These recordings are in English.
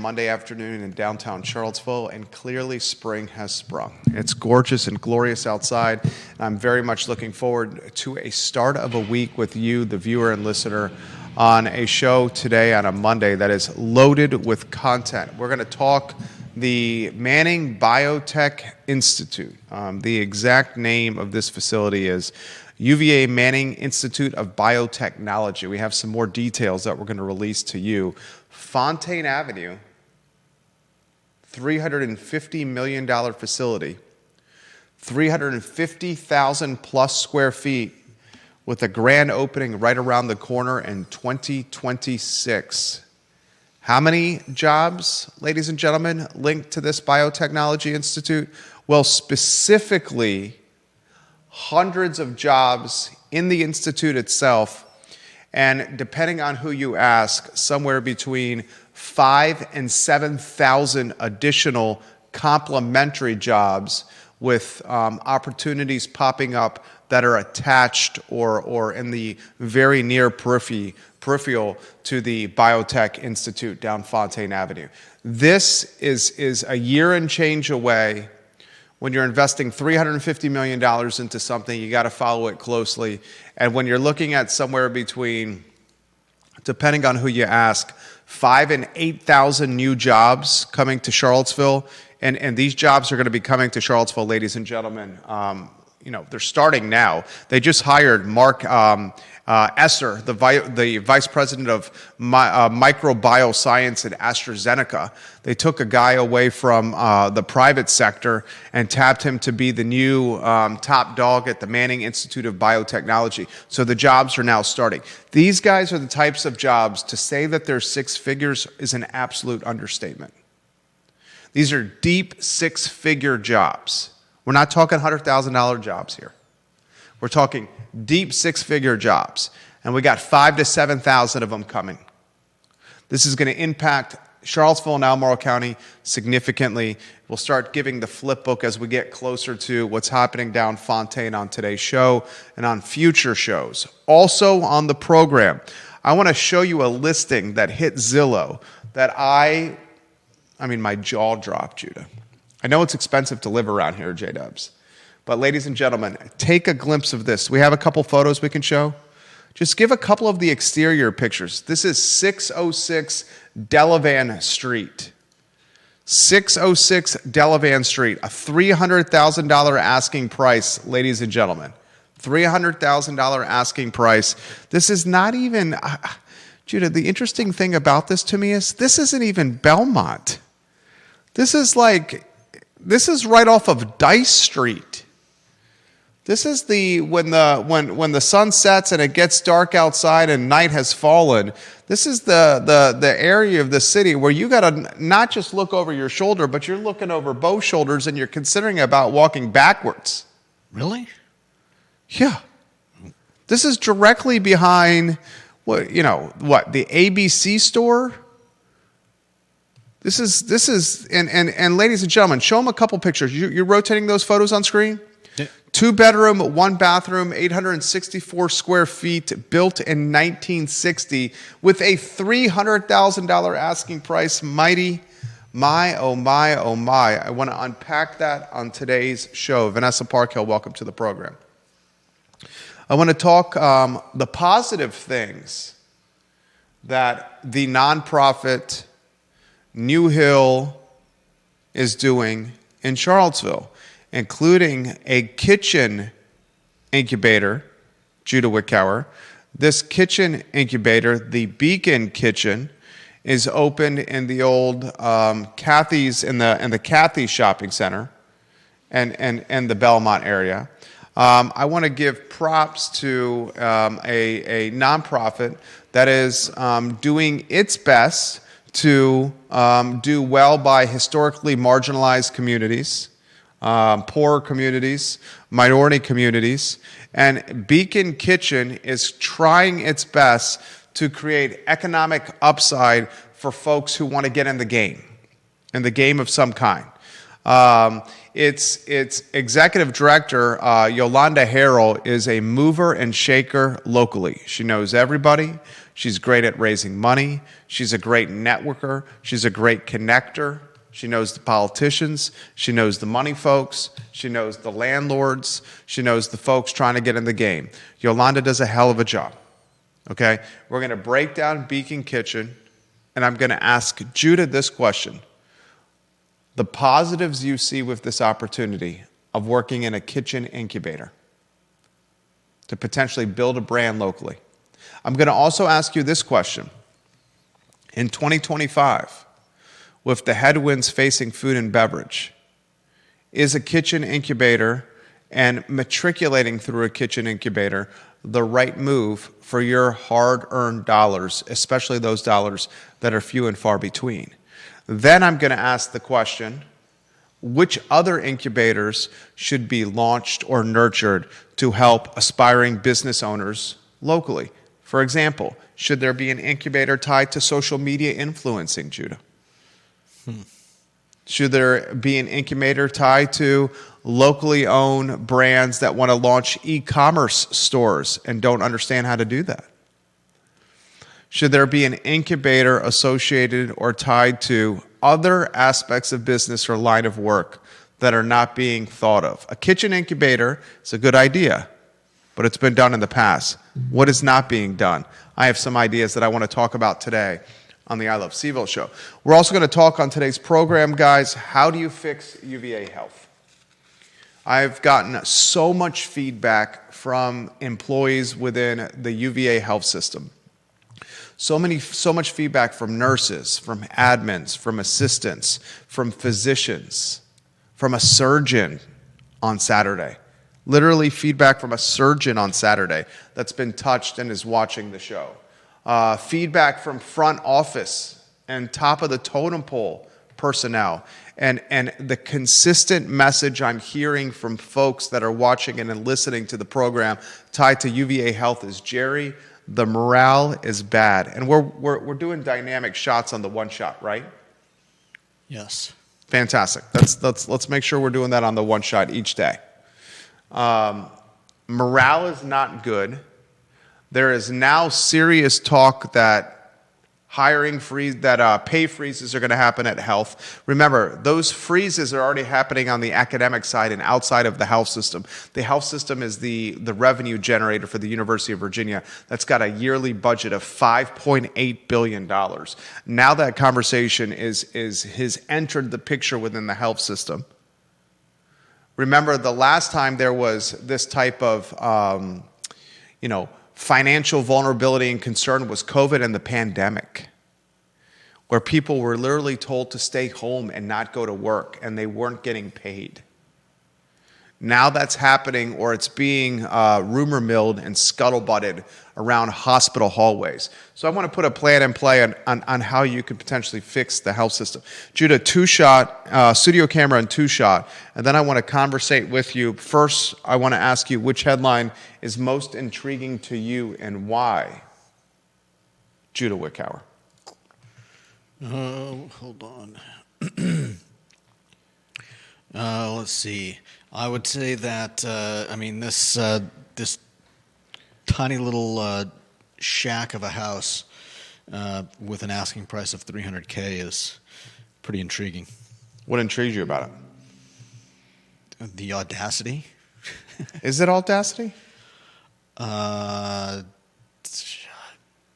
Monday afternoon in downtown Charlottesville, and clearly spring has sprung. It's gorgeous and glorious outside, and I'm very much looking forward to a start of a week with you, the viewer and listener, on a show today on a Monday that is loaded with content. We're going to talk the Manning Biotech Institute. The exact name of this facility is UVA Manning Institute of Biotechnology. We have some more details that we're going to release to you. Fontaine Avenue, $350 million facility, 350,000 plus square feet, with a grand opening right around the corner in 2026. How many jobs, ladies and gentlemen, linked to this Biotechnology Institute? Well, specifically, hundreds of jobs in the institute itself, and depending on who you ask, somewhere between 5,000 and 7,000 additional complementary jobs with opportunities popping up that are attached or in the very near peripheral to the Biotech Institute down Fontaine Avenue. This is a year and change away. When you're investing $350 million into something, you got to follow it closely. And when you're looking at somewhere between, depending on who you ask, 5,000 and 8,000 new jobs coming to Charlottesville, and these jobs are going to be coming to Charlottesville, ladies and gentlemen. They're starting now. They just hired Mark Esser, the vice president of microbioscience at AstraZeneca. They took a guy away from the private sector and tapped him to be the new top dog at the Manning Institute of Biotechnology. So the jobs are now starting. These guys are the types of jobs, to say that they're six figures is an absolute understatement. These are deep six-figure jobs. We're not talking $100,000 jobs here. We're talking deep six-figure jobs, and we got 5,000 to 7,000 of them coming. This is going to impact Charlottesville and Albemarle County significantly. We'll start giving the flip book as we get closer to what's happening down Fontaine on today's show and on future shows. Also on the program, I want to show you a listing that hit Zillow that my jaw dropped, Judah. I know it's expensive to live around here, J-Dubs. But ladies and gentlemen, take a glimpse of this. We have a couple photos we can show. Just give a couple of the exterior pictures. This is 606 Delevan Street. 606 Delevan Street, a $300,000 asking price, ladies and gentlemen. $300,000 asking price. This is not even, Judah, the interesting thing about this to me is this isn't even Belmont. This is right off of Dice Street. This is when the sun sets and it gets dark outside and night has fallen. This is the area of the city where you got to not just look over your shoulder, but you're looking over both shoulders and you're considering about walking backwards. Really? Yeah. This is directly behind the ABC store. This is and ladies and gentlemen, show them a couple pictures. You're rotating those photos on screen? Yeah. 2-bedroom, 1-bathroom, 864 square feet, built in 1960 with a $300,000 asking price. My, oh my, oh my. I want to unpack that on today's show. Vanessa Parkhill, welcome to the program. I want to talk the positive things that the nonprofit New Hill is doing in Charlottesville, including a kitchen incubator, Judah Wickower. This kitchen incubator, the Beacon Kitchen, is open in the old Kathy's in the Kathy's shopping center and the Belmont area. I want to give props to a nonprofit that is doing its best to do well by historically marginalized communities, poor communities, minority communities. And Beacon Kitchen is trying its best to create economic upside for folks who want to get in the game of some kind. Its executive director, Yolanda Harrell, is a mover and shaker locally. She knows everybody. She's great at raising money. She's a great networker. She's a great connector. She knows the politicians. She knows the money folks. She knows the landlords. She knows the folks trying to get in the game. Yolanda does a hell of a job. Okay? We're going to break down Beacon Kitchen, and I'm going to ask Judah this question. The positives you see with this opportunity of working in a kitchen incubator to potentially build a brand locally. I'm going to also ask you this question. In 2025, with the headwinds facing food and beverage, is a kitchen incubator and matriculating through a kitchen incubator the right move for your hard-earned dollars, especially those dollars that are few and far between? Then I'm going to ask the question, which other incubators should be launched or nurtured to help aspiring business owners locally? For example, should there be an incubator tied to social media influencing, Judah? Should there be an incubator tied to locally owned brands that want to launch e-commerce stores and don't understand how to do that? Should there be an incubator associated or tied to other aspects of business or line of work that are not being thought of? A kitchen incubator is a good idea, but it's been done in the past. What is not being done? I have some ideas that I want to talk about today on the I Love CVille Show. We're also going to talk on today's program, guys, how do you fix UVA health? I've gotten so much feedback from employees within the UVA health system. So much feedback from nurses, from admins, from assistants, from physicians, from a surgeon on Saturday. Literally feedback from a surgeon on Saturday that's been touched and is watching the show. Feedback from front office and top of the totem pole personnel. And the consistent message I'm hearing from folks that are watching and listening to the program tied to UVA health is, Jerry, the morale is bad. And we're doing dynamic shots on the one shot, right? Yes. Fantastic. Let's make sure we're doing that on the one shot each day. Morale is not good. There is now serious talk that pay freezes are going to happen at health. Remember, those freezes are already happening on the academic side and outside of the health system. The health system is the revenue generator for the University of Virginia. That's got a yearly budget of $5.8 billion. Now that conversation has entered the picture within the health system. Remember, the last time there was this type of, financial vulnerability and concern was COVID and the pandemic, where people were literally told to stay home and not go to work, and they weren't getting paid. Now that's happening, or it's being rumor milled and scuttlebutted around hospital hallways. So I want to put a plan in play on how you could potentially fix the health system. Judah, two-shot, studio camera and two-shot, and then I want to conversate with you. First, I want to ask you which headline is most intriguing to you and why? Judah Wickhauer. Hold on. Let's see. I would say that this tiny little shack of a house with an asking price of $300K is pretty intriguing. What intrigues you about it? The audacity. Is it audacity?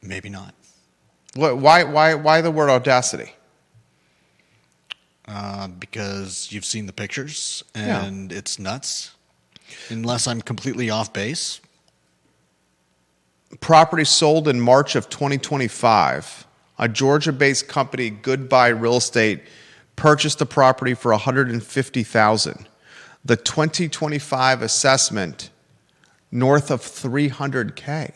Maybe not. Why the word audacity? Because you've seen the pictures, and It's nuts. Unless I'm completely off base. Property sold in March of 2025. A Georgia-based company, Goodbye Real Estate, purchased the property for $150,000. The 2025 assessment, north of $300K.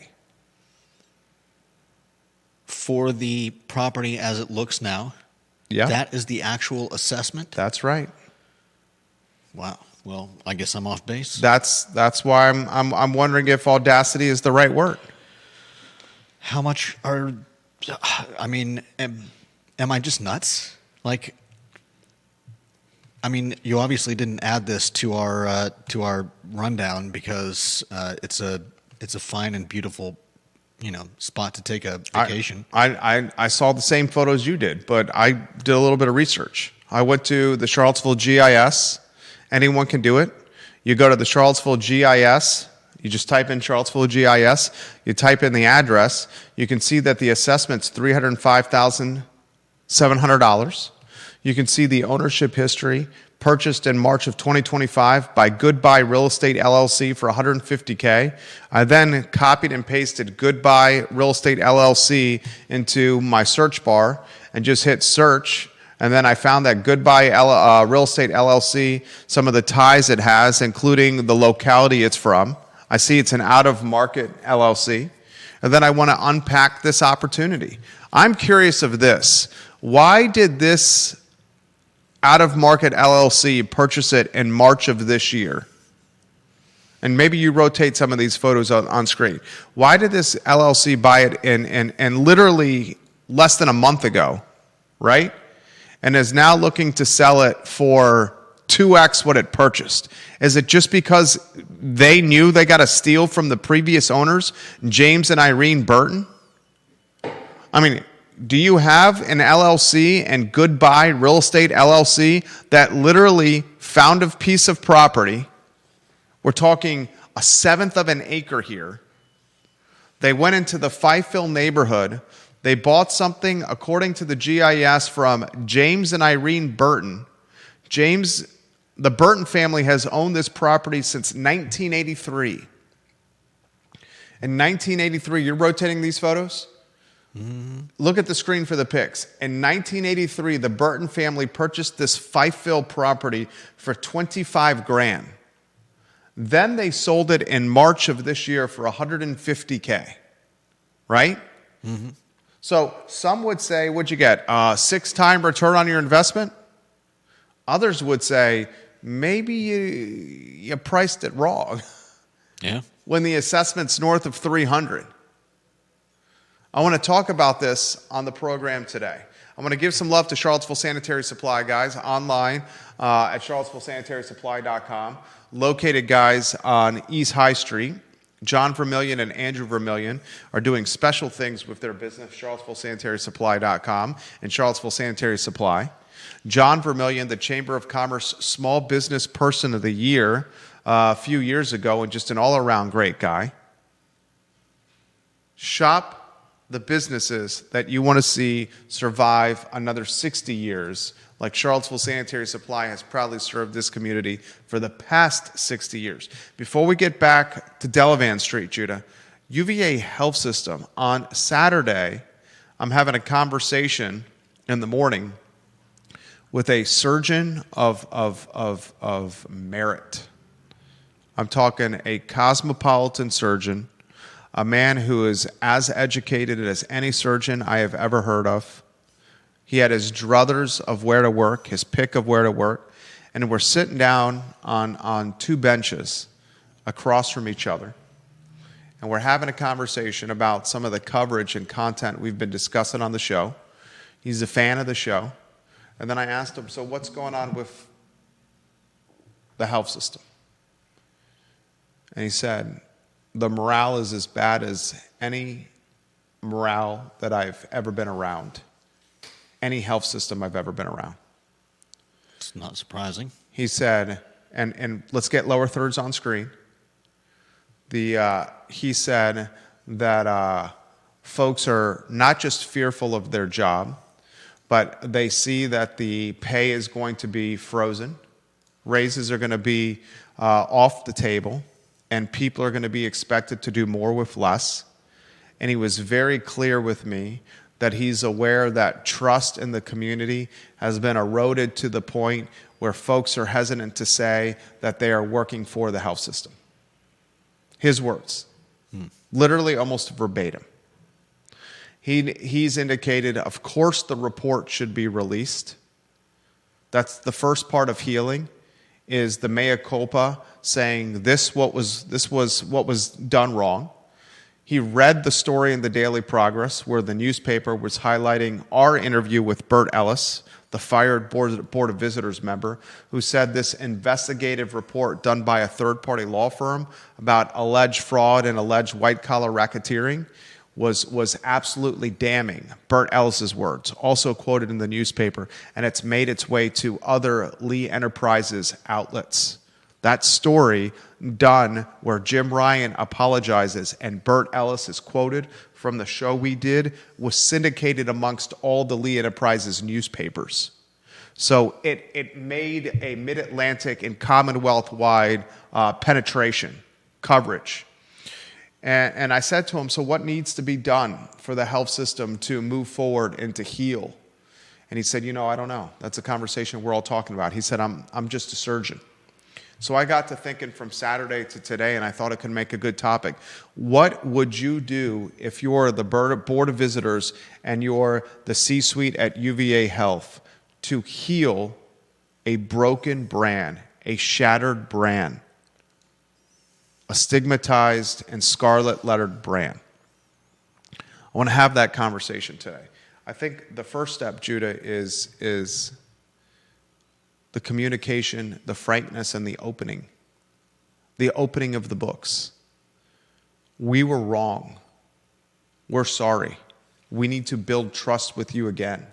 For the property as it looks now. Yeah. That is the actual assessment? That's right. Wow. Well, I guess I'm off base. That's why I'm wondering if audacity is the right word. How much are am I just nuts? You obviously didn't add this to our rundown because it's a fine and beautiful spot to take a vacation. I saw the same photos you did, but I did a little bit of research. I went to the Charlottesville GIS. Anyone can do it. You go to the Charlottesville GIS. You just type in Charlottesville GIS. You type in the address. You can see that the assessment's $305,700. You can see the ownership history, purchased in March of 2025 by Goodbye Real Estate LLC for $150K. I then copied and pasted Goodbye Real Estate LLC into my search bar and just hit search. And then I found that Goodbye Real Estate LLC, some of the ties it has, including the locality it's from. I see it's an out-of-market LLC. And then I want to unpack this opportunity. I'm curious of this. Why did this out-of-market LLC purchase it in March of this year? And maybe you rotate some of these photos on screen. Why did this LLC buy it in literally less than a month ago, right? And is now looking to sell it for 2x what it purchased? Is it just because they knew they got a steal from the previous owners, James and Irene Burton? I mean, do you have an LLC and Goodbye Real Estate LLC that literally found a piece of property? We're talking a seventh of an acre here. They went into the Fifeville neighborhood. They bought something, according to the GIS, from James and Irene Burton. The Burton family has owned this property since 1983. In 1983, you're rotating these photos? Mm-hmm. Look at the screen for the pics. In 1983, the Burton family purchased this Fifeville property for $25,000. Then they sold it in March of this year for $150K, right? Mm-hmm. So some would say, what'd you get? 6-time return on your investment? Others would say, maybe you priced it wrong. Yeah. When the assessment's north of 300. I want to talk about this on the program today. I'm going to give some love to Charlottesville Sanitary Supply, guys, online at charlottesvillesanitarysupply.com. Located, guys, on East High Street. John Vermillion and Andrew Vermillion are doing special things with their business, charlottesvillesanitarysupply.com and Charlottesville Sanitary Supply. John Vermillion, the Chamber of Commerce Small Business Person of the Year a few years ago, and just an all-around great guy. Shop the businesses that you want to see survive another 60 years, like Charlottesville Sanitary Supply has proudly served this community for the past 60 years. Before we get back to Delevan St, Judah, UVA Health System, on Saturday, I'm having a conversation in the morning with a surgeon of merit. I'm talking a cosmopolitan surgeon, a man who is as educated as any surgeon I have ever heard of. He had his druthers of where to work, his pick of where to work, and we're sitting down on 2 benches across from each other, and we're having a conversation about some of the coverage and content we've been discussing on the show. He's a fan of the show. And then I asked him, so what's going on with the health system? And he said, the morale is as bad as any morale that I've ever been around, any health system I've ever been around. It's not surprising. He said, and let's get lower thirds on screen. He said that folks are not just fearful of their job, but they see that the pay is going to be frozen, raises are going to be off the table, and people are going to be expected to do more with less. And he was very clear with me that he's aware that trust in the community has been eroded to the point where folks are hesitant to say that they are working for the health system. His words, literally almost verbatim. He's indicated, of course, the report should be released. That's the first part of healing, is the mea culpa, saying this was what was done wrong. He read the story in the Daily Progress where the newspaper was highlighting our interview with Bert Ellis, the fired Board of Visitors member, who said this investigative report done by a third-party law firm about alleged fraud and alleged white-collar racketeering was absolutely damning. Burt Ellis's words, also quoted in the newspaper, and it's made its way to other Lee Enterprises outlets. That story done where Jim Ryan apologizes and Burt Ellis is quoted from the show we did was syndicated amongst all the Lee Enterprises newspapers. So it made a Mid-Atlantic and Commonwealth-wide penetration, coverage. And I said to him, so what needs to be done for the health system to move forward and to heal? And he said, I don't know. That's a conversation we're all talking about. He said, I'm just a surgeon. So I got to thinking from Saturday to today, and I thought it could make a good topic. What would you do if you're the Board of Visitors and you're the C-suite at UVA Health to heal a broken brand, a shattered brand, a stigmatized and scarlet-lettered brand? I want to have that conversation today. I think the first step, Judah, is the communication, the frankness, and the opening of the books. We were wrong. We're sorry. We need to build trust with you again.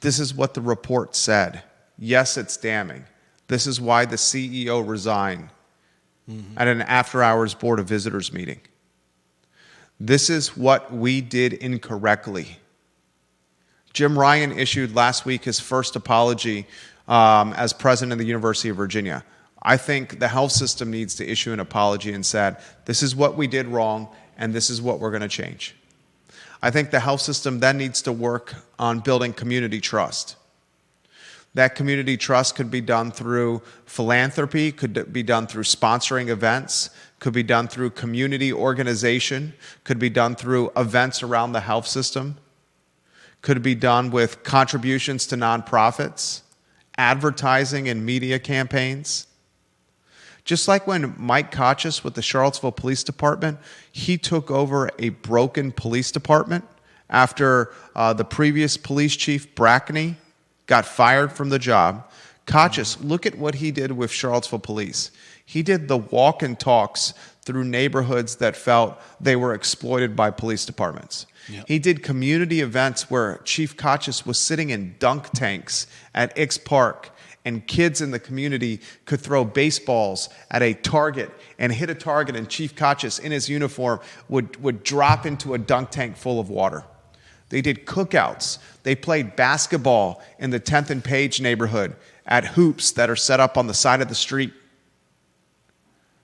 This is what the report said. Yes, it's damning. This is why the CEO resigned at an after-hours Board of Visitors meeting. This is what we did incorrectly. Jim Ryan issued last week his first apology as president of the University of Virginia. I think the health system needs to issue an apology and said, this is what we did wrong, and this is what we're going to change. I think the health system then needs to work on building community trust. That community trust could be done through philanthropy, could be done through sponsoring events, could be done through community organization, could be done through events around the health system, could be done with contributions to nonprofits, advertising and media campaigns. Just like when Mike Kochis with the Charlottesville Police Department, he took over a broken police department after the previous police chief, Brackney, got fired from the job. Kochis, look at what he did with Charlottesville Police. He did the walk and talks through neighborhoods that felt they were exploited by police departments. Yep. He did community events where Chief Kochis was sitting in dunk tanks at Ix Park, and kids in the community could throw baseballs at a target and hit a target, and Chief Kochis in his uniform would drop into a dunk tank full of water. They did cookouts. They played basketball in the 10th and Page neighborhood at hoops that are set up on the side of the street.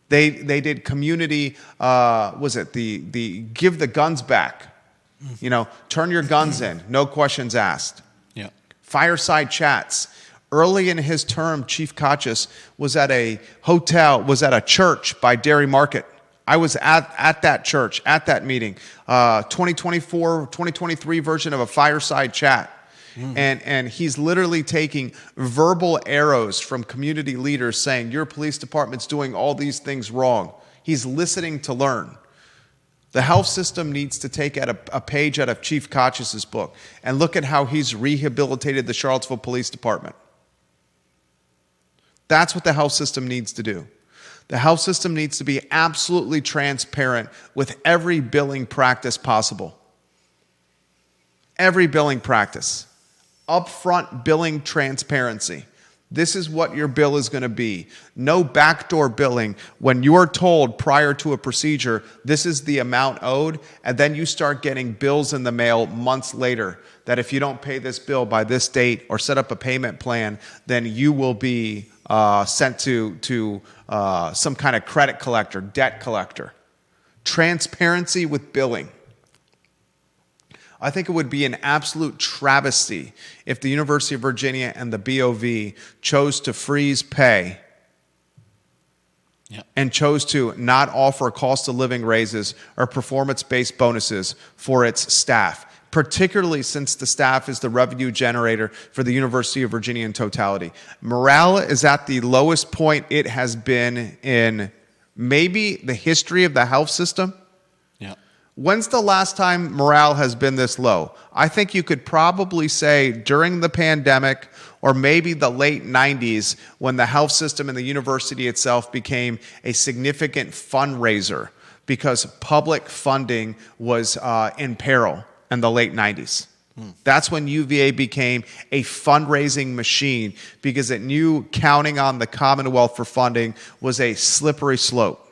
They did community, the give the guns back. Turn your guns in, no questions asked. Yeah. Fireside chats. Early in his term, Chief Kochis was at a church by Dairy Market. I was at that church, at that meeting. 2024, 2023 version of a fireside chat. And he's literally taking verbal arrows from community leaders saying, your police department's doing all these things wrong. He's listening to learn. The health system needs to take a page out of Chief Kochis' book and look at how he's rehabilitated the Charlottesville Police Department. That's what the health system needs to do. The health system needs to be absolutely transparent with every billing practice possible. Every billing practice. Upfront billing transparency. This is what your bill is going to be. No backdoor billing when you're told prior to a procedure, this is the amount owed, and then you start getting bills in the mail months later that if you don't pay this bill by this date or set up a payment plan, then you will be sent to some kind of credit collector, debt collector. Transparency with billing. I think it would be an absolute travesty if the University of Virginia and the BOV chose to freeze pay and chose to not offer cost of living raises or performance-based bonuses for its staff, particularly since the staff is the revenue generator for the University of Virginia in totality. Morale is at the lowest point it has been in maybe the history of the health system. When's the last time morale has been this low? I think you could probably say during the pandemic or maybe the late 90s when the health system and the university itself became a significant fundraiser. because public funding was in peril in the late 90s. That's when UVA became a fundraising machine because it knew counting on the Commonwealth for funding was a slippery slope.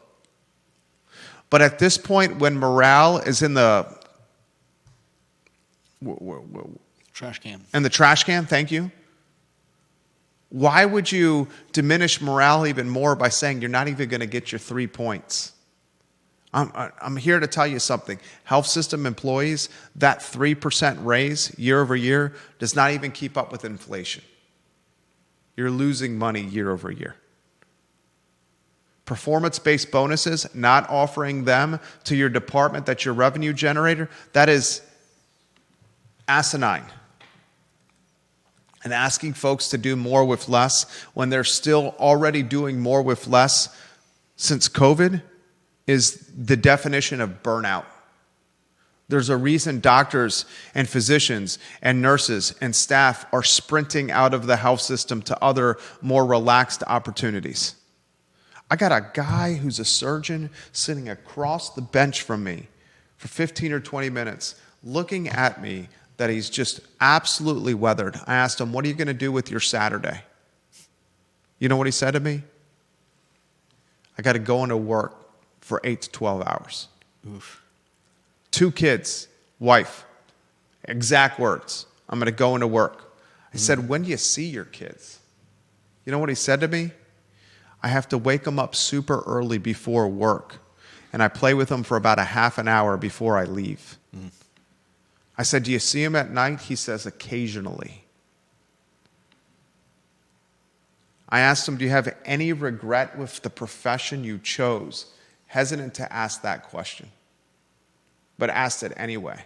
But at this point, when morale is in the Trash can. in the trash can, thank you, why would you diminish morale even more by saying you're not even going to get your 3 points? I'm here to tell you something. Health system employees, that 3% raise year over year does not even keep up with inflation. You're losing money year over year. Performance-based bonuses, not offering them to your department that's your revenue generator, that is asinine. And asking folks to do more with less when they're still already doing more with less since COVID is the definition of burnout. There's a reason doctors and physicians and nurses and staff are sprinting out of the health system to other more relaxed opportunities. I got a guy who's a surgeon sitting across the bench from me for 15 or 20 minutes looking at me that he's just absolutely weathered. I asked him, what are you going to do with your Saturday? You know what he said to me? I got to go into work for 8 to 12 hours. Oof. 2 kids, wife, exact words. I'm going to go into work. I said, when do you see your kids? You know what he said to me? I have to wake them up super early before work, and I play with them for about a half an hour before I leave. I said, do you see him at night? He says, occasionally. I asked him, do you have any regret with the profession you chose? Hesitant to ask that question, but asked it anyway.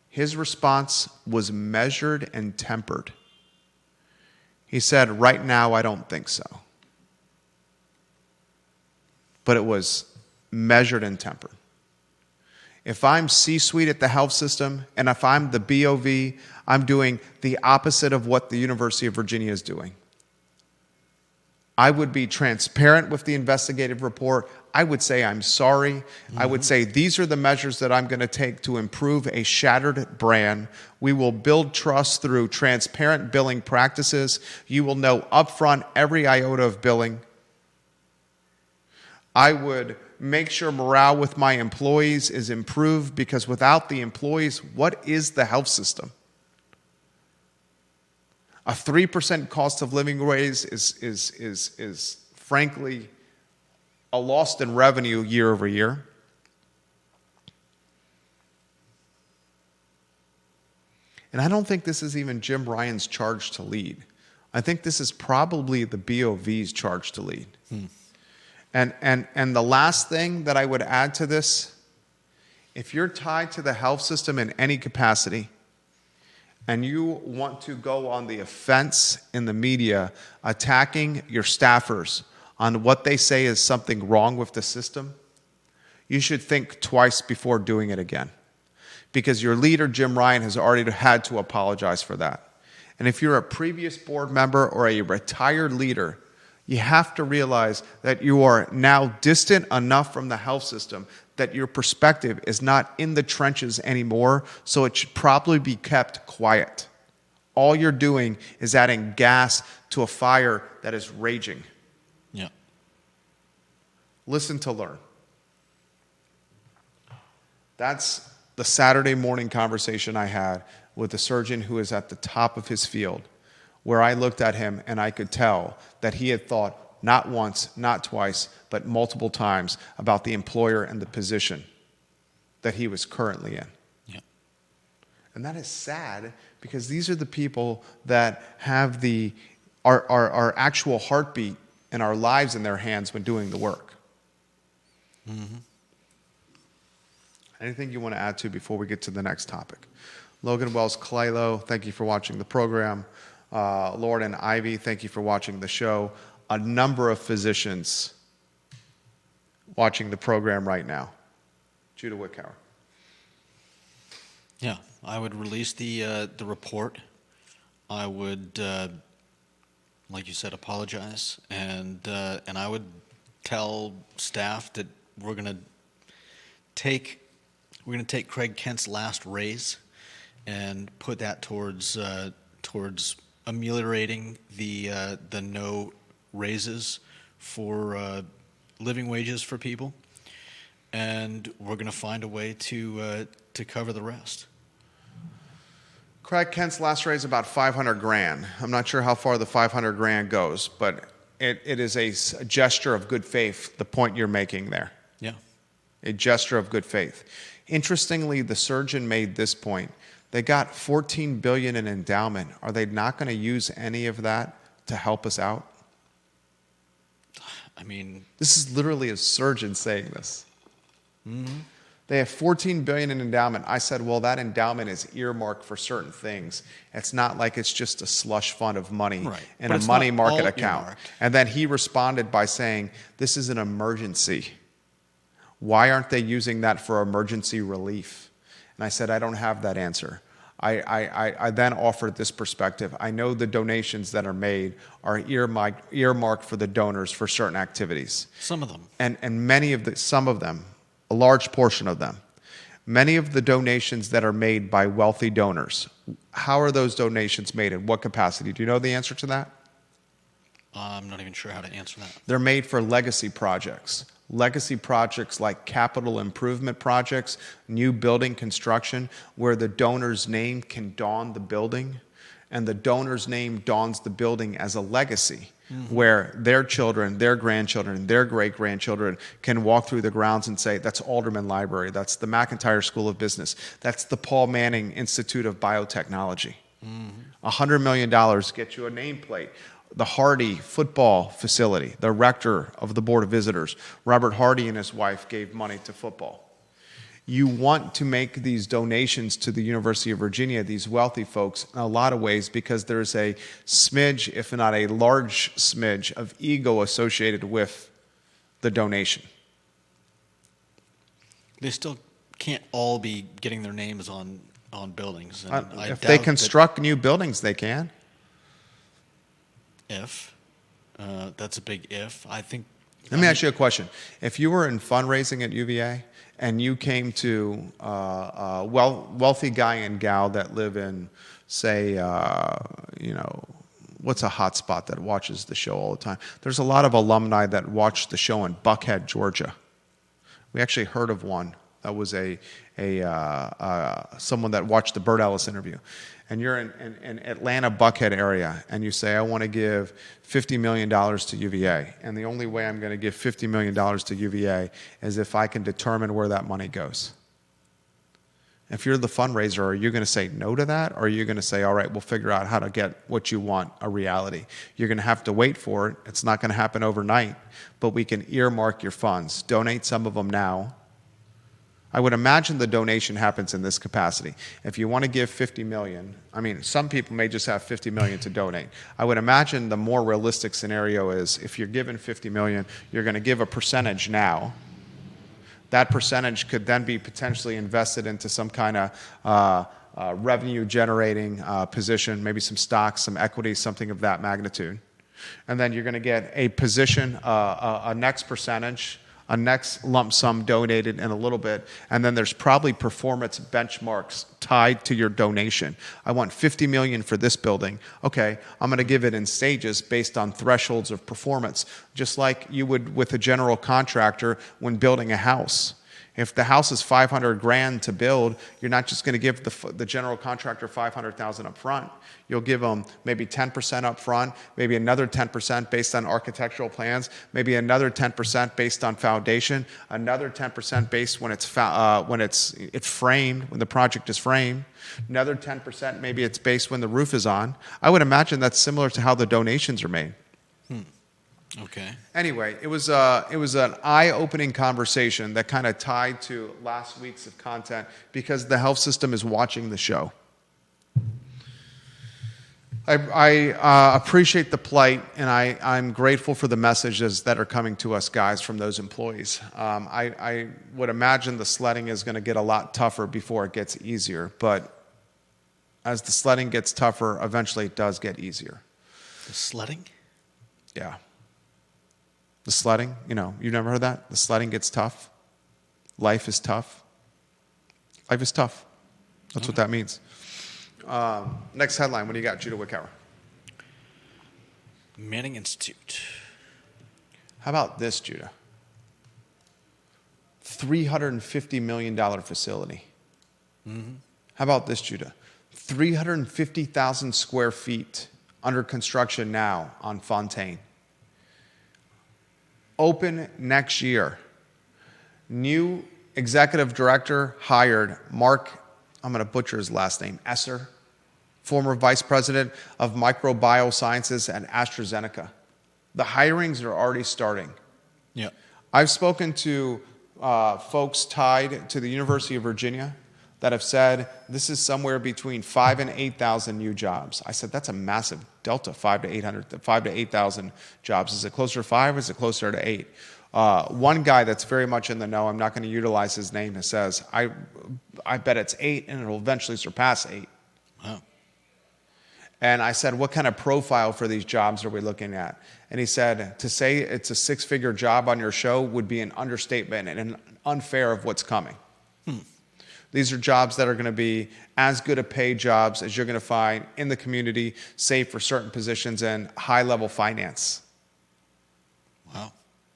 His response was measured and tempered. He said, right now, I don't think so. But it was measured and tempered. If I'm C-suite at the health system, and if I'm the BOV, I'm doing the opposite of what the University of Virginia is doing. I would be transparent with the investigative report. I would say I'm sorry. Mm-hmm. I would say these are the measures that I'm going to take to improve a shattered brand. We will build trust through transparent billing practices. You will know upfront every iota of billing. I would make sure morale with my employees is improved because without the employees, what is the health system? A 3% cost of living raise is frankly a loss in revenue year over year. And I don't think this is even Jim Ryan's charge to lead. I think this is probably the BOV's charge to lead. And the last thing that I would add to this, if you're tied to the health system in any capacity, and you want to go on the offense in the media, attacking your staffers on what they say is something wrong with the system, you should think twice before doing it again. Because your leader, Jim Ryan, has already had to apologize for that. And if you're a previous board member or a retired leader, you have to realize that you are now distant enough from the health system that your perspective is not in the trenches anymore, so it should probably be kept quiet. All you're doing is adding gas to a fire that is raging. Yeah. Listen to learn. That's the Saturday morning conversation I had with the surgeon who is at the top of his field, where I looked at him and I could tell that he had thought not once, not twice, but multiple times about the employer and the position that he was currently in. Yeah. And that is sad because these are the people that have our actual heartbeat and our lives in their hands when doing the work. Mm-hmm. Anything you want to add to before we get to the next topic? Logan Wells Claylo, thank you for watching the program. Lauren and Ivy, thank you for watching the show. A number of physicians watching the program right now. Judah Wickhauer. Yeah, I would release the report. I would, like you said, apologize, and I would tell staff that we're going to we're going to take Craig Kent's last raise and put that towards ameliorating the no raises for living wages for people, and we're going to find a way to cover the rest. Craig Kent's last raise about 500 grand. I'm not sure how far the 500 grand goes, but it is a gesture of good faith, the point you're making there. Yeah. A gesture of good faith. Interestingly, the surgeon made this point. They got $14 billion in endowment. Are they not going to use any of that to help us out? I mean, this is literally a surgeon saying this. Mm-hmm. They have $14 billion in endowment. I said, well, that endowment is earmarked for certain things. It's not like it's just a slush fund of money in a money market account. Earmarked. And then he responded by saying, this is an emergency. Why aren't they using that for emergency relief? And I said, I don't have that answer. I then offered this perspective. I know the donations that are made are earmarked for the donors for certain activities. Some of them. And some of them, a large portion of them, many of the donations that are made by wealthy donors, how are those donations made? In what capacity? Do you know the answer to that? I'm not even sure how to answer that. They're made for legacy projects. Legacy projects like capital improvement projects, new building construction, where the donor's name can dawn the building, and the donor's name dawns the building as a legacy, where their children, their grandchildren, their great-grandchildren can walk through the grounds and say, that's Alderman Library, that's the McIntyre School of Business, that's the Paul Manning Institute of Biotechnology. $100 million gets you a nameplate. The Hardy football facility, the rector of the Board of Visitors, Robert Hardy and his wife gave money to football. You want to make these donations to the University of Virginia, these wealthy folks, in a lot of ways because there's a smidge, if not a large smidge, of ego associated with the donation. They still can't all be getting their names on buildings. And if they construct new buildings, they can. That's a big if. I think. Let me ask you a question. If you were in fundraising at UVA and you came to a wealthy guy and gal that live in, say, what's a hot spot that watches the show all the time? There's a lot of alumni that watch the show in Buckhead, Georgia. We actually heard of one that was someone that watched the Burt Ellis interview. And you're in Atlanta, Buckhead area, and you say, I want to give $50 million to UVA. And the only way I'm going to give $50 million to UVA is if I can determine where that money goes. If you're the fundraiser, are you going to say no to that? Or are you going to say, all right, we'll figure out how to get what you want a reality? You're going to have to wait for it. It's not going to happen overnight, but we can earmark your funds. Donate some of them now. I would imagine the donation happens in this capacity. If you want to give $50 million, I mean, some people may just have $50 million to donate. I would imagine the more realistic scenario is if you're given $50 million, you're going to give a percentage now. That percentage could then be potentially invested into some kind of revenue-generating position, maybe some stocks, some equity, something of that magnitude. And then you're going to get a position, a next percentage, a next lump sum donated in a little bit, and then there's probably performance benchmarks tied to your donation. I want $50 million for this building. Okay, I'm going to give it in stages based on thresholds of performance, just like you would with a general contractor when building a house. If the house is $500,000 to build, you're not just going to give the general contractor $500,000 up front. You'll give them maybe 10% up front, maybe another 10% based on architectural plans, maybe another 10% based on foundation, another 10% based when it's framed, when the project is framed, another 10% maybe it's based when the roof is on. I would imagine that's similar to how the donations are made. Okay. Anyway, it was an eye-opening conversation that kind of tied to last week's of content because the health system is watching the show. I appreciate the plight, and I'm grateful for the messages that are coming to us guys from those employees. I would imagine the sledding is going to get a lot tougher before it gets easier, but as the sledding gets tougher, eventually it does get easier. The sledding? Yeah. The sledding, you've never heard that? The sledding gets tough. life is tough. Life is tough. That's what that means. Next headline. What do you got, Judah Wickower? Manning Institute. How about this, Judah? $350 million facility. Mm-hmm. How about this, Judah? 350,000 square feet under construction now on Fontaine. Open next year. New executive director hired, Mark, I'm going to butcher his last name, Esser, former vice president of microbiosciences at AstraZeneca. The hirings are already starting. Yeah. I've spoken to folks tied to the University of Virginia that have said this is somewhere between 5,000 and 8,000 new jobs. I said that's a massive delta, 5,000 to 8,000 jobs. Is it closer to 5 or is it closer to 8? One guy that's very much in the know, I'm not going to utilize his name, says, I bet it's 8 and it'll eventually surpass 8. Wow. And I said, what kind of profile for these jobs are we looking at? And he said, to say it's a 6-figure job on your show would be an understatement and an unfair of what's coming. These are jobs that are going to be as good a paid jobs as you're going to find in the community, save for certain positions in high-level finance. Wow.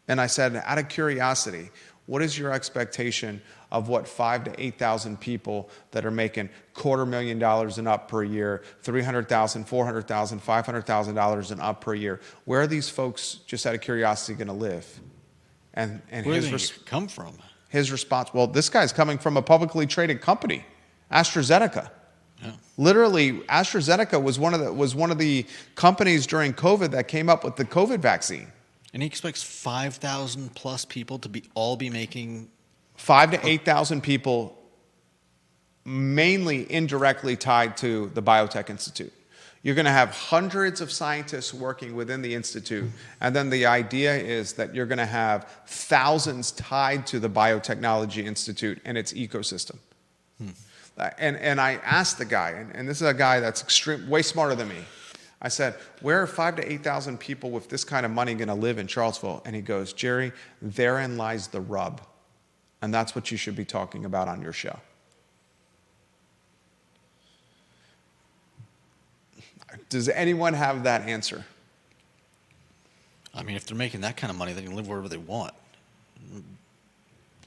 And I said, out of curiosity, what is your expectation of what 5,000 to 8,000 people that are making $250,000 and up per year, $300,000, $400,000, $500,000 and up per year, where are these folks, just out of curiosity, going to live? And Where do they come from? His response, well, this guy's coming from a publicly traded company, AstraZeneca. Yeah. Literally, AstraZeneca was one of the companies during COVID that came up with the COVID vaccine. And he expects 5,000 plus people to all be making 5,000 to 8,000 people, mainly indirectly tied to the Biotech Institute. You're going to have hundreds of scientists working within the institute, and then the idea is that you're going to have thousands tied to the Biotechnology Institute and its ecosystem. And I asked the guy, and this is a guy that's way smarter than me. I said, where are 5,000 to 8,000 people with this kind of money going to live in Charlottesville? And he goes, Jerry, therein lies the rub. And that's what you should be talking about on your show. Does anyone have that answer? I mean, if they're making that kind of money, they can live wherever they want.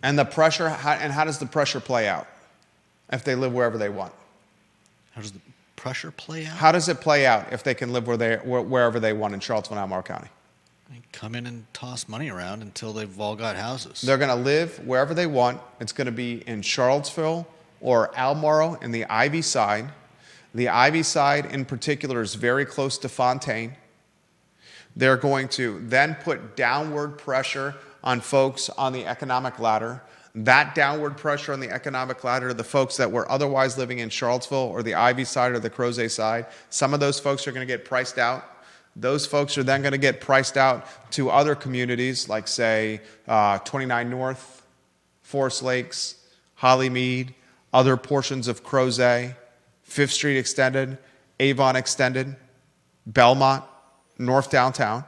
And the pressure, how does the pressure play out if they live wherever they want? How does the pressure play out? How does it play out if they can live wherever they want in Charlottesville and Albemarle County? They come in and toss money around until they've all got houses. They're going to live wherever they want. It's going to be in Charlottesville or Albemarle in the Ivy side. The Ivy side in particular is very close to Fontaine. They're going to then put downward pressure on folks on the economic ladder. That downward pressure on the economic ladder, the folks that were otherwise living in Charlottesville or the Ivy side or the Crozet side, some of those folks are going to get priced out. Those folks are then going to get priced out to other communities like, say, 29 North, Forest Lakes, Hollymead, other portions of Crozet, 5th Street Extended, Avon Extended, Belmont, North Downtown.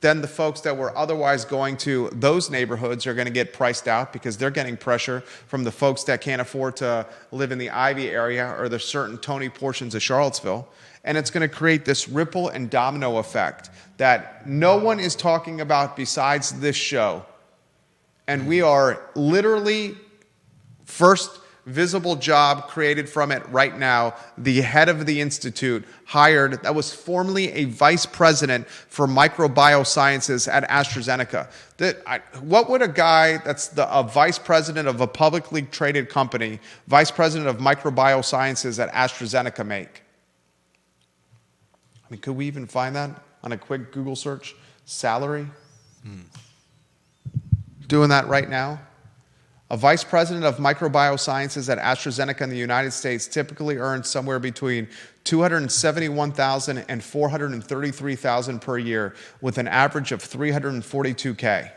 Then the folks that were otherwise going to those neighborhoods are going to get priced out because they're getting pressure from the folks that can't afford to live in the Ivy area or the certain Tony portions of Charlottesville. And it's going to create this ripple and domino effect that no one is talking about besides this show. And we are literally first visible job created from it right now. The head of the institute hired, that was formerly a vice president for microbiosciences at AstraZeneca. What would a guy that's a vice president of a publicly traded company, vice president of microbiosciences at AstraZeneca make? I mean, could we even find that on a quick Google search? Salary? Doing that right now? A vice president of microbiosciences at AstraZeneca in the United States typically earns somewhere between $271,000 and $433,000 per year, with an average of $342K.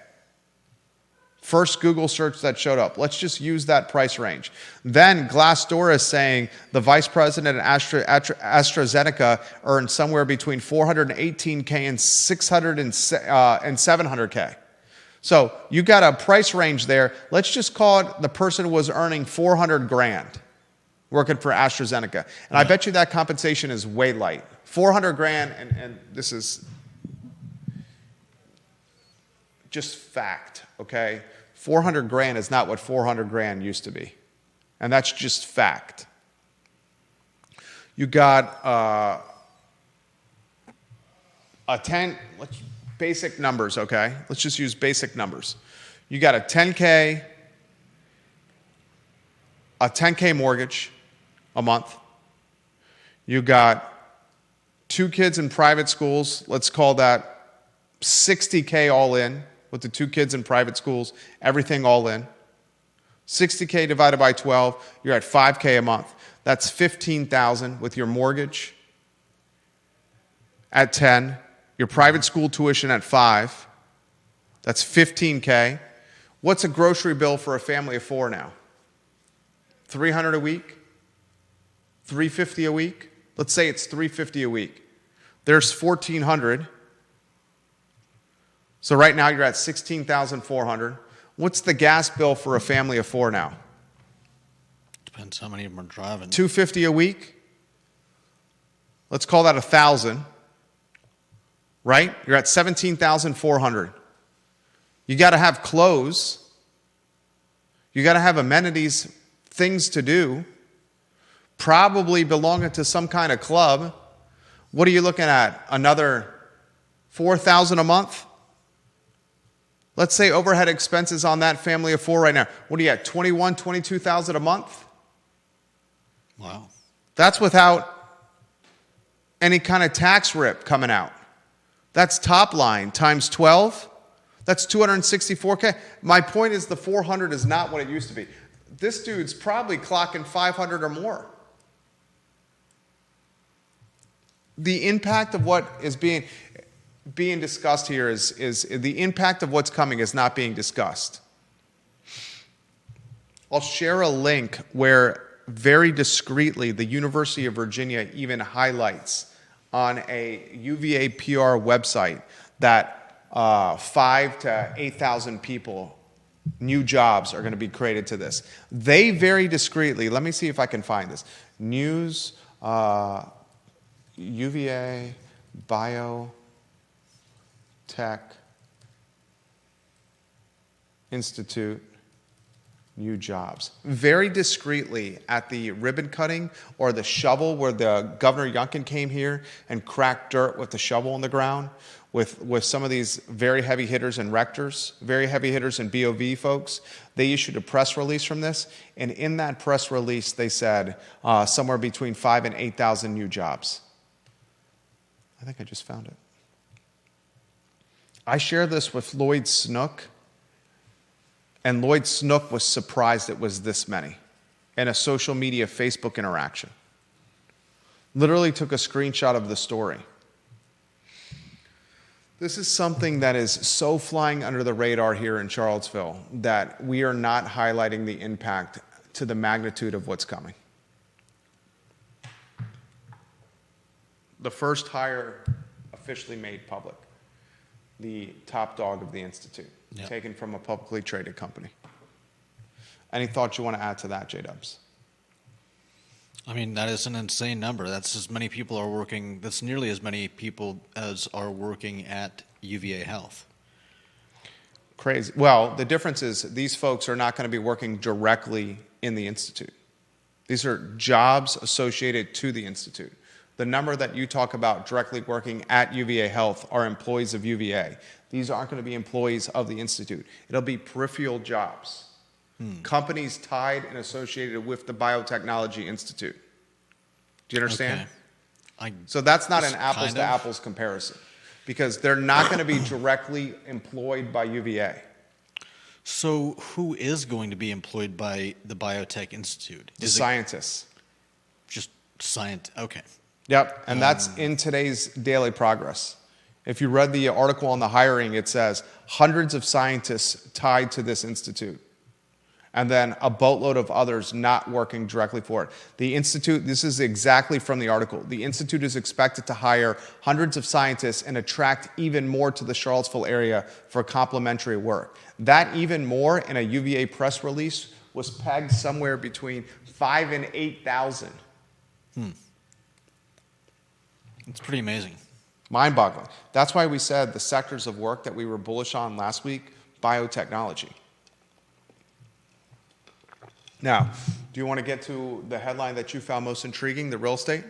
First Google search that showed up. Let's just use that price range. Then Glassdoor is saying the vice president at AstraZeneca earned somewhere between $418K and $700K. So you got a price range there. Let's just call it the person was earning 400 grand working for AstraZeneca. And I bet you that compensation is way light. 400 grand, and this is just fact, okay? 400 grand is not what 400 grand used to be. And that's just fact. You got basic numbers, okay? Let's just use basic numbers. You got a 10K mortgage a month. You got 2 kids in private schools. Let's call that 60K all in with the 2 kids in private schools, everything all in. 60K divided by 12, you're at 5K a month. That's 15,000 with your mortgage at 10, your private school tuition at 5. That's 15K. What's a grocery bill for a family of 4 now? 300 a week? 350 a week? Let's say it's 350 a week. There's 1,400. So right now you're at 16,400. What's the gas bill for a family of 4 now? Depends how many of them are driving. $250 a week. Let's call that 1,000. Right? You're at 17,400. You got to have clothes. You got to have amenities, things to do. Probably belonging to some kind of club. What are you looking at? Another 4,000 a month? Let's say overhead expenses on that family of 4 right now. What are you at? 21, 22,000 a month? Wow. That's without any kind of tax rip coming out. That's top line times 12. That's 264K. My point is the 400 is not what it used to be. This dude's probably clocking 500 or more. The impact of what is being discussed here is the impact of what's coming is not being discussed. I'll share a link where very discreetly the University of Virginia even highlights on a UVA PR website that 5,000 to 8,000 people, new jobs are going to be created to this. They very discreetly, let me see if I can find this. News, UVA, Biotech Institute, new jobs. Very discreetly at the ribbon cutting or the shovel where the Governor Youngkin came here and cracked dirt with the shovel on the ground with some of these very heavy hitters and rectors, very heavy hitters and BOV folks. They issued a press release from this, and in that press release they said somewhere between 5,000 and 8,000 new jobs. I think I just found it. I shared this with Lloyd Snook, and Lloyd Snook was surprised it was this many in a social media Facebook interaction. Literally took a screenshot of the story. This is something that is so flying under the radar here in Charlottesville that we are not highlighting the impact to the magnitude of what's coming. The first hire officially made public. The top dog of the Institute, yep. Taken from a publicly traded company. Any thoughts you want to add to that, J-Dubs? I mean, that is an insane number. That's as many people are working, that's nearly as many people as are working at UVA Health. Crazy. Well, the difference is these folks are not going to be working directly in the Institute. These are jobs associated to the Institute. The number that you talk about directly working at UVA Health are employees of UVA. These aren't going to be employees of the Institute. It'll be peripheral jobs. Companies tied and associated with the Biotechnology Institute. Do you understand? Okay. So that's not an apples to apples comparison because they're not going to be directly employed by UVA. So who is going to be employed by the Biotech Institute? The scientists. Just science. Okay. Yep, and that's in today's Daily Progress. If you read the article on the hiring, it says hundreds of scientists tied to this institute. and then a boatload of others not working directly for it. The Institute, this is exactly from the article, the Institute is expected to hire hundreds of scientists and attract even more to the Charlottesville area for complementary work. That even more in a UVA press release was pegged somewhere between 5,000 and 8,000. It's pretty amazing. Mind-boggling. That's why we said the sectors of work that we were bullish on last week, biotechnology. Now, do you want to get to the headline that you found most intriguing, the real estate?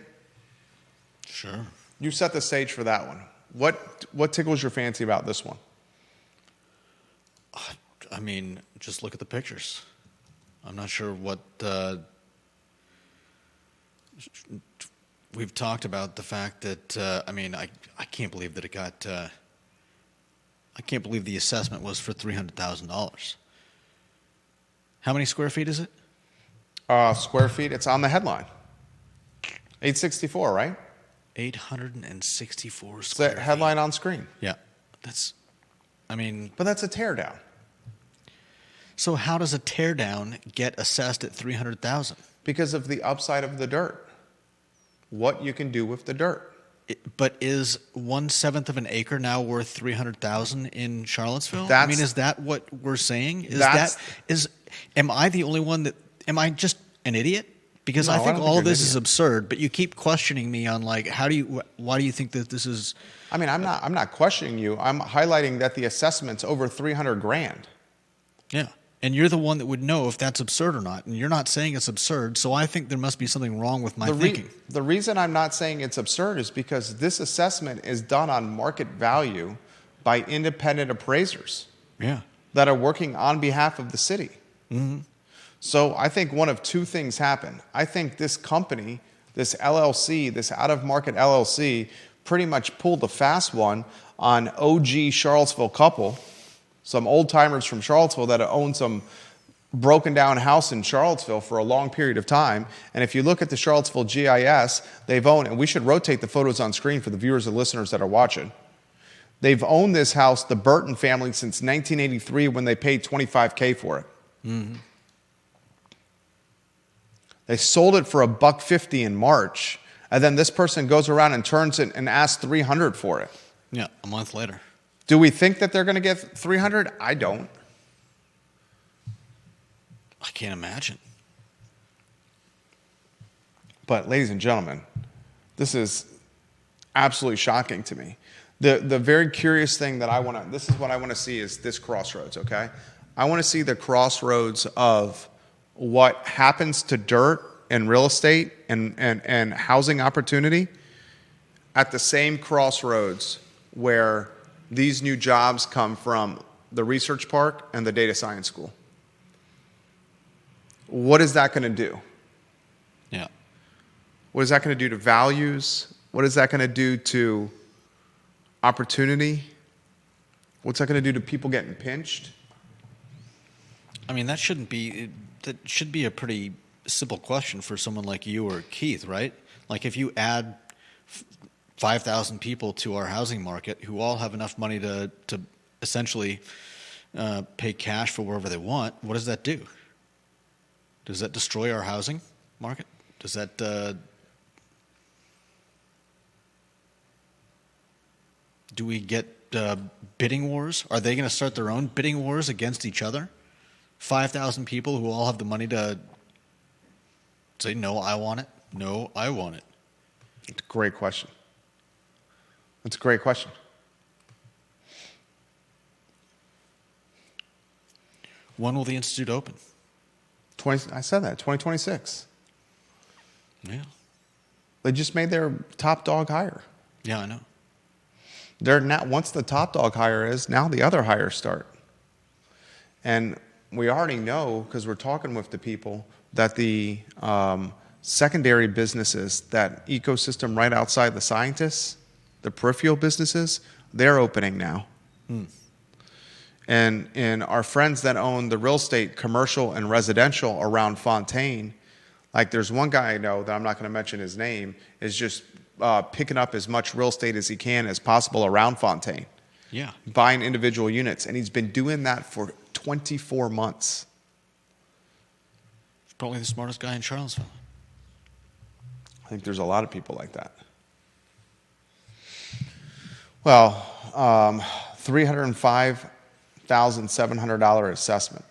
Sure. You set the stage for that one. What tickles your fancy about this one? I mean, just look at the pictures. I'm not sure what we've talked about the fact that I mean, I can't believe that it got. I can't believe the assessment was for $300,000. How many square feet is it? Square feet, it's on the headline. 864, right? 864 It's square the headline on screen. Yeah. That's, I mean. But that's a teardown. So how does a teardown get assessed at $300,000? Because of the upside of the dirt. What you can do with the dirt. But is 1/7 of an acre now worth $300,000 in Charlottesville? I mean, is that what we're saying? Am I the only one that? Am I just an idiot? Because No, I I think don't think all you're an this is idiot. absurd. But you keep questioning me on like, why do you think that this is? I mean, I'm not questioning you. I'm highlighting that the assessment's over $300,000. Yeah. And you're the one that would know if that's absurd or not. And you're not saying it's absurd. So I think there must be something wrong with my thinking. The reason I'm not saying it's absurd is because this assessment is done on market value by independent appraisers. Yeah. That are working on behalf of the city. Mm-hmm. So I think one of two things happened. I think this company, this LLC, this out-of-market LLC, pretty much pulled a fast one on OG Charlottesville couple, some old-timers from Charlottesville that owned some broken-down house in Charlottesville for a long period of time. And if you look at the Charlottesville GIS, they've owned, and we should rotate the photos on screen for the viewers and listeners that are watching. They've owned this house, the Burton family, since 1983 when they paid $25K for it. Mm-hmm. They sold it for $150 in March, and then this person goes around and turns it and asks $300 for it. Yeah, a month later. Do we think that they're going to get $300? I don't. I can't imagine. But ladies and gentlemen, this is absolutely shocking to me. The very curious thing that this is what I want to see is this crossroads, okay? I want to see the crossroads of what happens to dirt and real estate and housing opportunity at the same crossroads where these new jobs come from the research park and the data science school. What is that going to do? Yeah. What is that going to do to values? What is that going to do to opportunity? What's that going to do to people getting pinched? I mean, that should be a pretty simple question for someone like you or Keith, right? Like if you add 5,000 people to our housing market who all have enough money to essentially pay cash for wherever they want, what does that do? Does that destroy our housing market? Does that do we get bidding wars? Are they going to start their own bidding wars against each other? 5,000 people who all have the money to say, no, I want it. No, I want it. It's a great question. That's a great question. When will the Institute open? I said that, 2026. Yeah. They just made their top dog hire. Yeah, I know. They're now, once the top dog hire is, now the other hires start. And we already know, because we're talking with the people, that the secondary businesses, that ecosystem right outside the scientists, the peripheral businesses, they're opening now. And our friends that own the real estate, commercial and residential around Fontaine, like there's one guy I know that I'm not going to mention his name, is just picking up as much real estate as he can as possible around Fontaine. Yeah. Buying individual units. And he's been doing that for 24 months. Probably the smartest guy in Charlottesville. I think there's a lot of people like that. Well, $305,700 assessment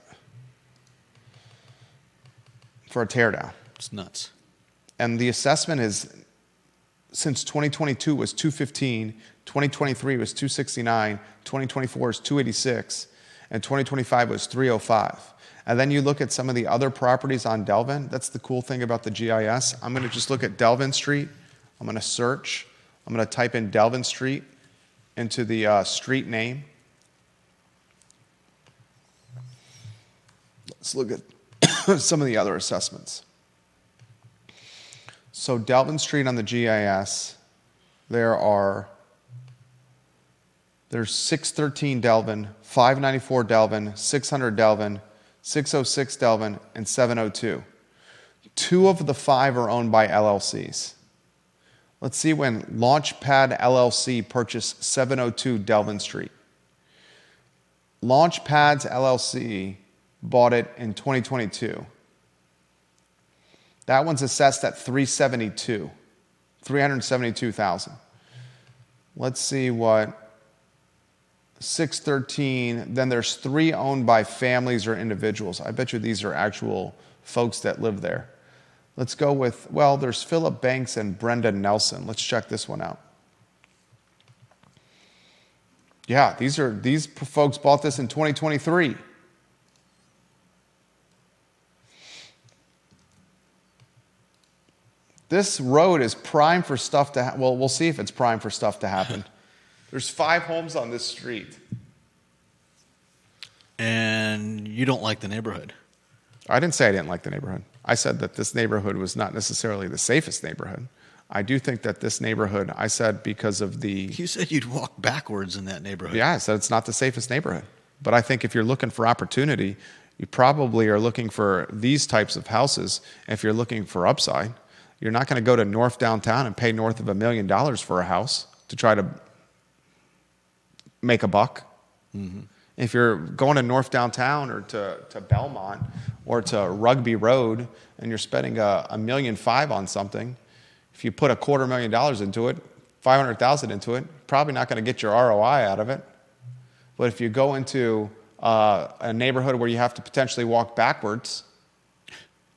for a teardown. It's nuts. And the assessment is, since 2022 was 215, 2023 was 269, 2024 is 286, and 2025 was 305. And then you look at some of the other properties on Delevan. That's the cool thing about the GIS. I'm going to just look at Delevan Street. I'm going to search. I'm going to type in Delevan Street into the street name. Let's look at some of the other assessments. So Delevan Street on the GIS, there's 613 Delevan, 594 Delevan, 600 Delevan, 606 Delevan, and 702. 2 of the 5 are owned by LLCs. Let's see when Launchpad LLC purchased 702 Delevan Street. Launchpads LLC bought it in 2022. That one's assessed at $372,000. Let's see what 613, then there's 3 owned by families or individuals. I bet you these are actual folks that live there. Let's go with, well, there's Philip Banks and Brenda Nelson. Let's check this one out. Yeah, these folks bought this in 2023. This road is prime for stuff to well, we'll see if it's prime for stuff to happen. There's 5 homes on this street. And you don't like the neighborhood. I didn't say I didn't like the neighborhood. I said that this neighborhood was not necessarily the safest neighborhood. I do think that this neighborhood, I said because of the... You said you'd walk backwards in that neighborhood. Yeah, I said it's not the safest neighborhood. But I think if you're looking for opportunity, you probably are looking for these types of houses. If you're looking for upside, you're not going to go to North Downtown and pay north of $1 million for a house to try to make a buck. Mm-hmm. If you're going to North Downtown or to Belmont or to Rugby Road and you're spending $1.5 million on something, if you put $250,000 into it, $500,000 into it, probably not going to get your ROI out of it. But if you go into a neighborhood where you have to potentially walk backwards,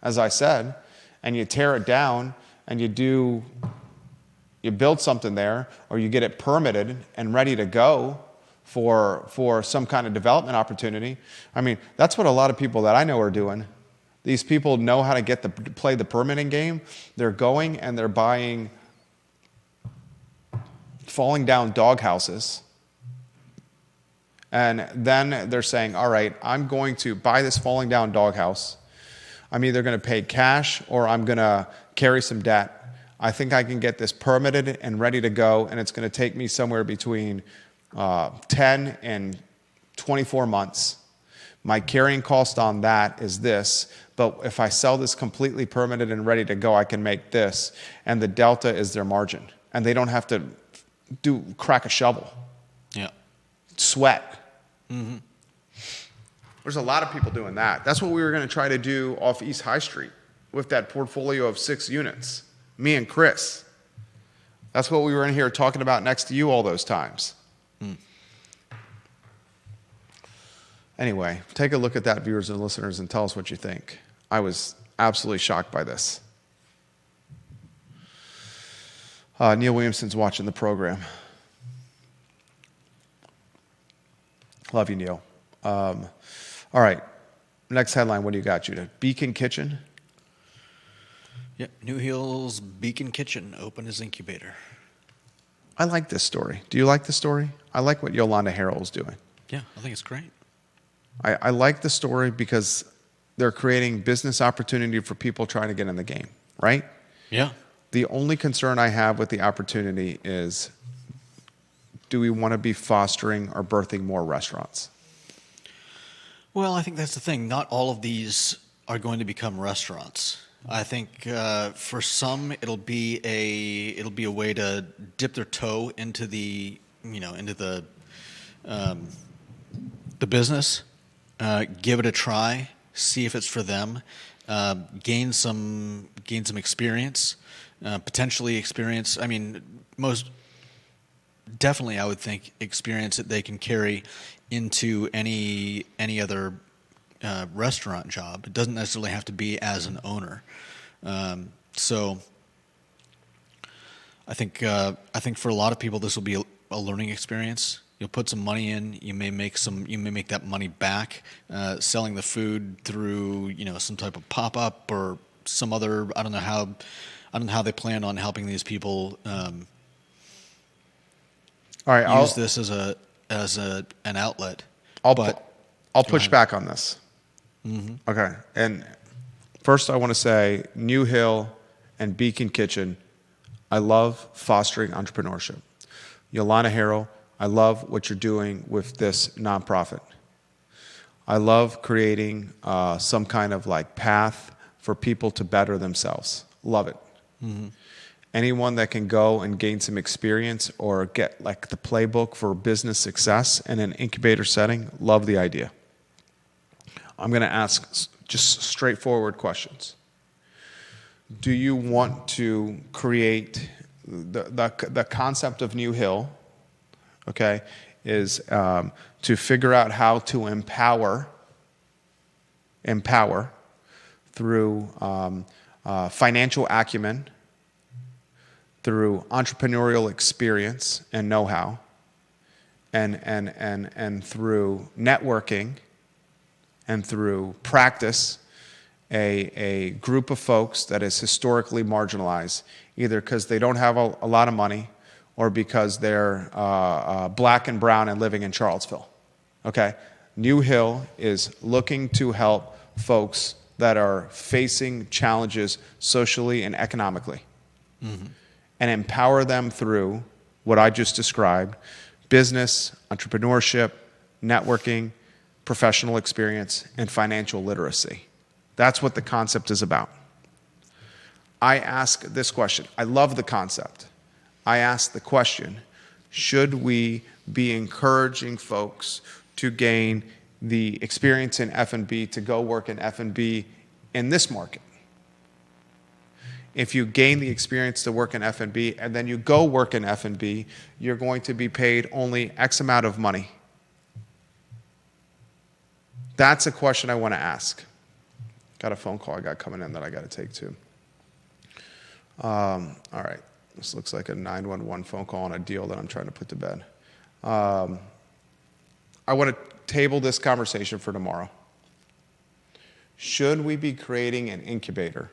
as I said, and you tear it down and you build something there, or you get it permitted and ready to go for some kind of development opportunity. I mean, that's what a lot of people that I know are doing. These people know how to play the permitting game. They're going and they're buying falling down doghouses. And then they're saying, all right, I'm going to buy this falling down doghouse. I'm either going to pay cash or I'm going to carry some debt. I think I can get this permitted and ready to go, and it's going to take me somewhere between 10 and 24 months. My carrying cost on that is this, but if I sell this completely permitted and ready to go, I can make this, and the delta is their margin. And they don't have to crack a shovel. Yeah. Sweat. Mm-hmm. There's a lot of people doing that. That's what we were going to try to do off East High Street with that portfolio of 6 units. Me and Chris. That's what we were in here talking about next to you all those times. Anyway, take a look at that, viewers and listeners, and tell us what you think. I was absolutely shocked by this. Neil Williamson's watching the program. Love you, Neil. All right, next headline. What do you got, Judah? Beacon Kitchen. Yep, New Hills Beacon Kitchen opened as Incubator. I like this story. Do you like the story? I like what Yolanda Harrell is doing. Yeah, I think it's great. I like the story because they're creating business opportunity for people trying to get in the game, right? Yeah. The only concern I have with the opportunity is, do we want to be fostering or birthing more restaurants? Well, I think that's the thing. Not all of these are going to become restaurants. I think for some it'll be a way to dip their toe into the business, give it a try, see if it's for them, gain some experience, potentially experience. I mean, most definitely, I would think experience that they can carry into any other restaurant job. It doesn't necessarily have to be as an owner. So I think for a lot of people this will be a learning experience. You'll put some money in. You may make that money back selling the food through some type of pop up or some other. I don't know how they plan on helping these people. All right, use this as an outlet. I'll push back on this. Mm-hmm. Okay, and first I want to say New Hill and Beacon Kitchen, I love fostering entrepreneurship. Yolanda Harrell, I love what you're doing with this nonprofit. I love creating some kind of like path for people to better themselves. Love it. Mm-hmm. Anyone that can go and gain some experience or get like the playbook for business success in an incubator setting, love the idea. I'm going to ask just straightforward questions. Do you want to create the concept of New Hill, okay, is to figure out how to empower through financial acumen, through entrepreneurial experience and know-how, and through networking and through practice, a group of folks that is historically marginalized, either because they don't have a lot of money or because they're black and brown and living in Charlottesville. Okay? New Hill is looking to help folks that are facing challenges socially and economically. Mm-hmm. And empower them through what I just described: business, entrepreneurship, networking, professional experience, and financial literacy. That's what the concept is about. I ask this question. I love the concept. I ask the question, should we be encouraging folks to gain the experience in F&B to go work in F&B in this market? If you gain the experience to work in F&B and then you go work in F&B, you're going to be paid only X amount of money. That's a question I want to ask. Got a phone call I got coming in that I got to take too. All right. This looks like a 911 phone call on a deal that I'm trying to put to bed. I want to table this conversation for tomorrow. Should we be creating an incubator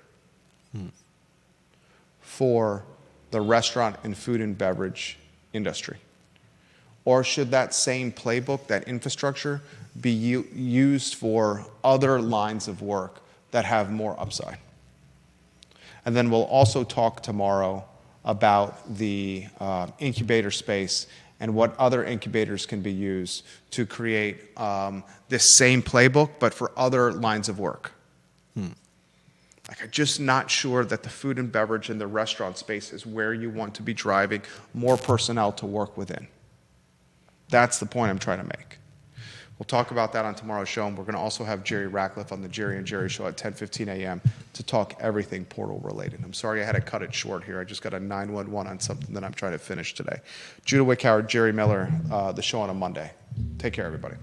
for the restaurant and food and beverage industry? Or should that same playbook, that infrastructure, be used for other lines of work that have more upside? And then we'll also talk tomorrow about the incubator space and what other incubators can be used to create this same playbook, but for other lines of work. Like, I'm just not sure that the food and beverage and the restaurant space is where you want to be driving more personnel to work within. That's the point I'm trying to make. We'll talk about that on tomorrow's show, and we're going to also have Jerry Ratcliffe on the Jerry and Jerry Show at 10:15 a.m. to talk everything portal related. I'm sorry I had to cut it short here. I just got a 911 on something that I'm trying to finish today. Judah Wickhauer, Jerry Miller, the show on a Monday. Take care, everybody.